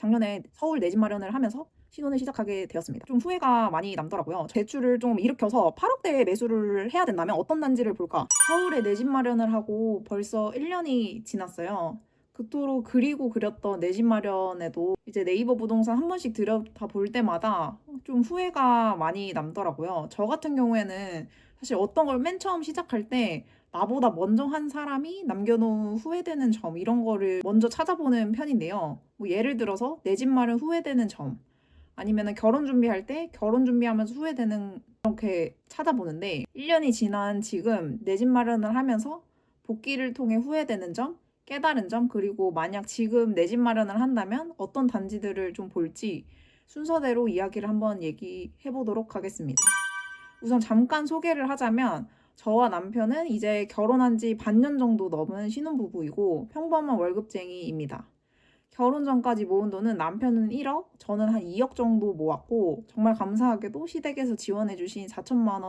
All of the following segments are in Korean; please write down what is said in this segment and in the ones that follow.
작년에 서울 내 집 마련을 하면서 신혼을 시작하게 되었습니다. 좀 후회가 많이 남더라고요. 대출을 좀 일으켜서 8억대에 매수를 해야 된다면 어떤 단지를 볼까? 서울에 내 집 마련을 하고 벌써 1년이 지났어요. 그토록 그리고 그렸던 내 집 마련에도 이제 네이버 부동산 한 번씩 들여다 볼 때마다 좀 후회가 많이 남더라고요. 저 같은 경우에는 사실 어떤 걸 맨 처음 시작할 때 나보다 먼저 한 사람이 남겨놓은 후회되는 점 이런 거를 먼저 찾아보는 편인데요. 뭐 예를 들어서 내 집 마련 후회되는 점 아니면은 결혼 준비할 때 결혼 준비하면서 후회되는 이렇게 찾아보는데 1년이 지난 지금 내 집 마련을 하면서 복귀를 통해 후회되는 점, 깨달은 점 그리고 만약 지금 내 집 마련을 한다면 어떤 단지들을 좀 볼지 순서대로 이야기를 한번 얘기해 보도록 하겠습니다. 우선 잠깐 소개를 하자면 저와 남편은 이제 결혼한 지 반년 정도 넘은 신혼부부이고 평범한 월급쟁이입니다. 결혼 전까지 모은 돈은 남편은 1억, 저는 한 2억 정도 모았고 정말 감사하게도 시댁에서 지원해주신 4천만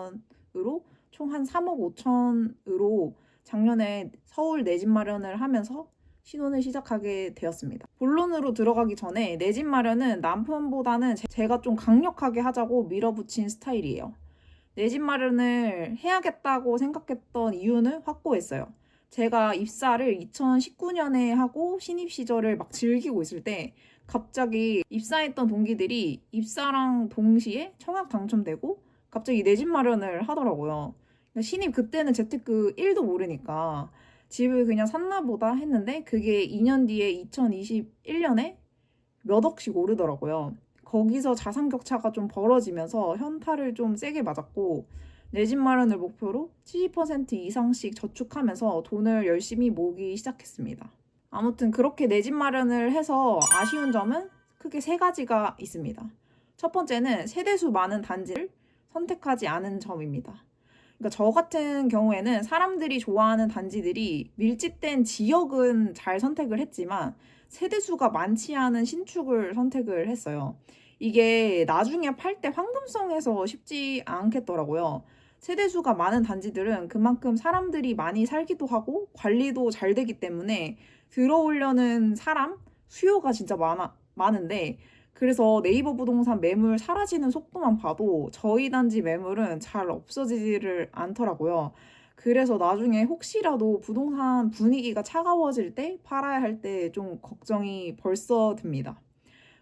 원으로 총 한 3억 5천으로 작년에 서울 내 집 마련을 하면서 신혼을 시작하게 되었습니다. 본론으로 들어가기 전에 내 집 마련은 남편보다는 제가 좀 강력하게 하자고 밀어붙인 스타일이에요. 내 집 마련을 해야겠다고 생각했던 이유는 확고했어요. 제가 입사를 2019년에 하고 신입 시절을 막 즐기고 있을 때 갑자기 입사했던 동기들이 입사랑 동시에 청약 당첨되고 갑자기 내 집 마련을 하더라고요. 그러니까 신입 그때는 재테크 1도 모르니까 집을 그냥 샀나 보다 했는데 그게 2년 뒤에 2021년에 몇 억씩 오르더라고요. 거기서 자산 격차가 좀 벌어지면서 현타를 좀 세게 맞았고 내 집 마련을 목표로 70% 이상씩 저축하면서 돈을 열심히 모으기 시작했습니다. 아무튼 그렇게 내 집 마련을 해서 아쉬운 점은 크게 세 가지가 있습니다. 첫 번째는 세대수 많은 단지를 선택하지 않은 점입니다. 그러니까 저 같은 경우에는 사람들이 좋아하는 단지들이 밀집된 지역은 잘 선택을 했지만 세대수가 많지 않은 신축을 선택을 했어요. 이게 나중에 팔 때 황금성에서 쉽지 않겠더라고요. 세대수가 많은 단지들은 그만큼 사람들이 많이 살기도 하고 관리도 잘 되기 때문에 들어오려는 사람 수요가 진짜 많은데 그래서 네이버 부동산 매물 사라지는 속도만 봐도 저희 단지 매물은 잘 없어지지를 않더라고요. 그래서 나중에 혹시라도 부동산 분위기가 차가워질 때 팔아야 할 때 좀 걱정이 벌써 듭니다.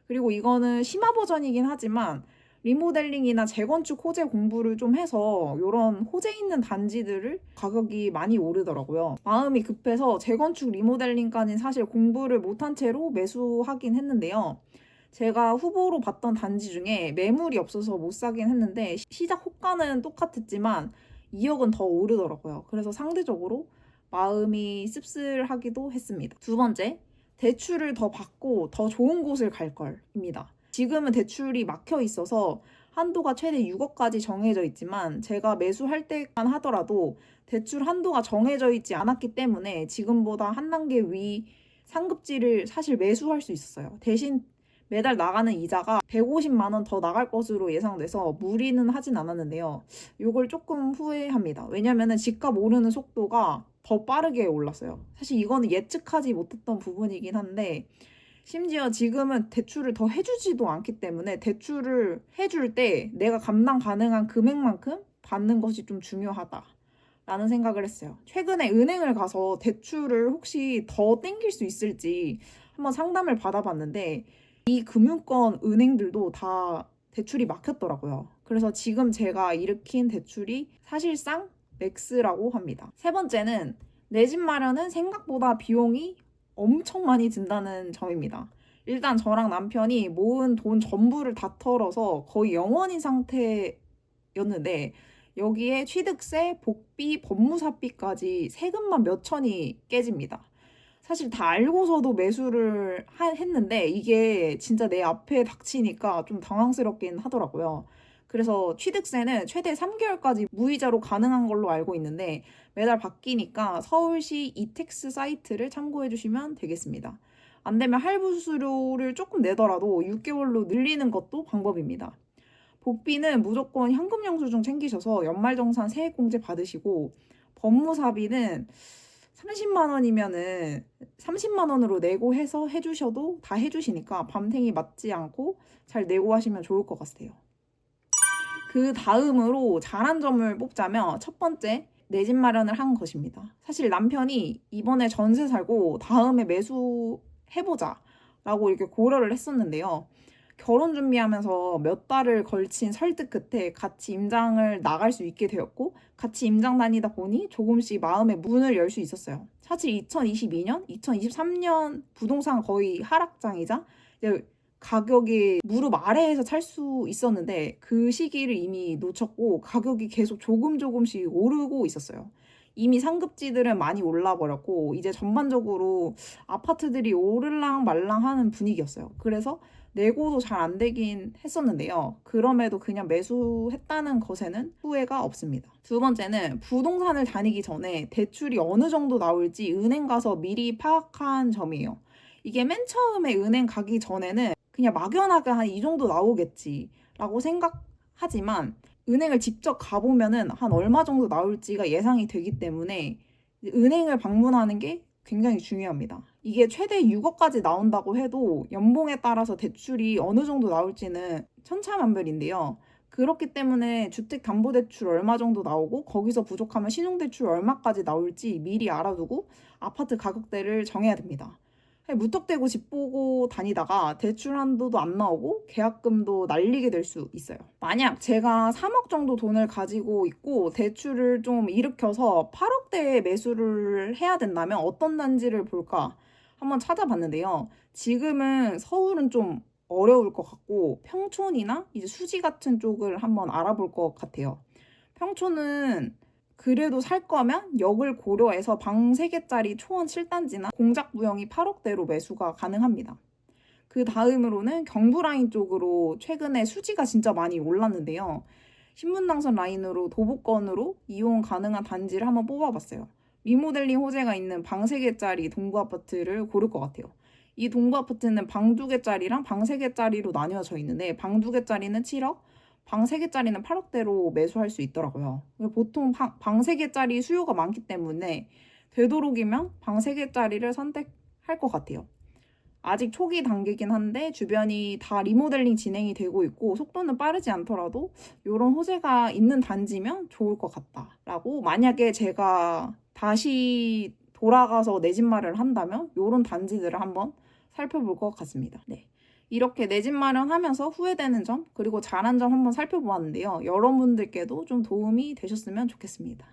그리고 이거는 심화 버전이긴 하지만 리모델링이나 재건축 호재 공부를 좀 해서 이런 호재 있는 단지들을 가격이 많이 오르더라고요. 마음이 급해서 재건축 리모델링까지는 사실 공부를 못한 채로 매수하긴 했는데요. 제가 후보로 봤던 단지 중에 매물이 없어서 못 사긴 했는데 시작 호가는 똑같았지만 2억은 더 오르더라고요. 그래서 상대적으로 마음이 씁쓸하기도 했습니다. 두 번째, 대출을 더 받고 더 좋은 곳을 갈 걸입니다. 지금은 대출이 막혀 있어서 한도가 최대 6억까지 정해져 있지만 제가 매수할 때만 하더라도 대출 한도가 정해져 있지 않았기 때문에 지금보다 한 단계 위 상급지를 사실 매수할 수 있었어요. 대신 매달 나가는 이자가 150만 원 더 나갈 것으로 예상돼서 무리는 하진 않았는데요. 이걸 조금 후회합니다. 왜냐면은 집값 오르는 속도가 더 빠르게 올랐어요. 사실 이거는 예측하지 못했던 부분이긴 한데 심지어 지금은 대출을 더 해주지도 않기 때문에 대출을 해줄 때 내가 감당 가능한 금액만큼 받는 것이 좀 중요하다. 라는 생각을 했어요. 최근에 은행을 가서 대출을 혹시 더 땡길 수 있을지 한번 상담을 받아봤는데 이 금융권 은행들도 다 대출이 막혔더라고요. 그래서 지금 제가 일으킨 대출이 사실상 맥스라고 합니다. 세 번째는 내 집 마련은 생각보다 비용이 엄청 많이 든다는 점입니다. 일단 저랑 남편이 모은 돈 전부를 다 털어서 거의 영원인 상태였는데 여기에 취득세, 복비, 법무사비까지 세금만 몇 천이 깨집니다. 사실 다 알고서도 매수를 했는데 이게 진짜 내 앞에 닥치니까 좀 당황스럽긴 하더라고요. 그래서 취득세는 최대 3개월까지 무이자로 가능한 걸로 알고 있는데 매달 바뀌니까 서울시 이택스 사이트를 참고해 주시면 되겠습니다. 안 되면 할부 수수료를 조금 내더라도 6개월로 늘리는 것도 방법입니다. 복비는 무조건 현금 영수증 챙기셔서 연말정산 세액공제 받으시고 법무사비는 30만 원이면은 30만 원으로 내고 해서 해주셔도 다 해주시니까 밤탱이 맞지 않고 잘 내고 하시면 좋을 것 같아요. 그 다음으로 잘한 점을 뽑자면 첫 번째, 내 집 마련을 한 것입니다. 사실 남편이 이번에 전세 살고 다음에 매수해보자 라고 이렇게 고려를 했었는데요. 결혼 준비하면서 몇 달을 걸친 설득 끝에 같이 임장을 나갈 수 있게 되었고, 같이 임장 다니다 보니 조금씩 마음의 문을 열 수 있었어요. 사실 2022년, 2023년 부동산 거의 하락장이자 이제 가격이 무릎 아래에서 살 수 있었는데 그 시기를 이미 놓쳤고 가격이 계속 조금씩 오르고 있었어요. 이미 상급지들은 많이 올라 버렸고 이제 전반적으로 아파트들이 오를랑 말랑 하는 분위기였어요. 그래서 내고도 잘 안 되긴 했었는데요. 그럼에도 그냥 매수했다는 것에는 후회가 없습니다. 두 번째는 부동산을 다니기 전에 대출이 어느 정도 나올지 은행 가서 미리 파악한 점이에요. 이게 맨 처음에 은행 가기 전에는 그냥 막연하게 한 이 정도 나오겠지라고 생각하지만 은행을 직접 가보면은 한 얼마 정도 나올지가 예상이 되기 때문에 은행을 방문하는 게 굉장히 중요합니다. 이게 최대 6억까지 나온다고 해도 연봉에 따라서 대출이 어느 정도 나올지는 천차만별인데요. 그렇기 때문에 주택담보대출 얼마 정도 나오고 거기서 부족하면 신용대출 얼마까지 나올지 미리 알아두고 아파트 가격대를 정해야 됩니다. 무턱대고 집 보고 다니다가 대출 한도도 안 나오고 계약금도 날리게 될 수 있어요. 만약 제가 3억 정도 돈을 가지고 있고 대출을 좀 일으켜서 8억대에 매수를 해야 된다면 어떤 단지를 볼까 한번 찾아봤는데요. 지금은 서울은 좀 어려울 것 같고 평촌이나 이제 수지 같은 쪽을 한번 알아볼 것 같아요. 평촌은 그래도 살 거면 역을 고려해서 방 3개짜리 초원 7단지나 공작 부영이 8억대로 매수가 가능합니다. 그 다음으로는 경부 라인 쪽으로 최근에 수지가 진짜 많이 올랐는데요. 신분당선 라인으로 도보권으로 이용 가능한 단지를 한번 뽑아봤어요. 리모델링 호재가 있는 방 3개짜리 동부 아파트를 고를 것 같아요. 이 동부 아파트는 방 2개짜리랑 방 3개짜리로 나뉘어져 있는데 방 2개짜리는 7억, 방 3개짜리는 8억대로 매수할 수 있더라고요. 보통 방 3개짜리 수요가 많기 때문에 되도록이면 방 3개짜리를 선택할 것 같아요. 아직 초기 단계긴 한데 주변이 다 리모델링 진행이 되고 있고 속도는 빠르지 않더라도 이런 호재가 있는 단지면 좋을 것 같다라고 만약에 제가 다시 돌아가서 내 집 마련을 한다면 이런 단지들을 한번 살펴볼 것 같습니다. 네. 이렇게 내 집 마련하면서 후회되는 점 그리고 잘한 점 한번 살펴보았는데요. 여러분들께도 좀 도움이 되셨으면 좋겠습니다.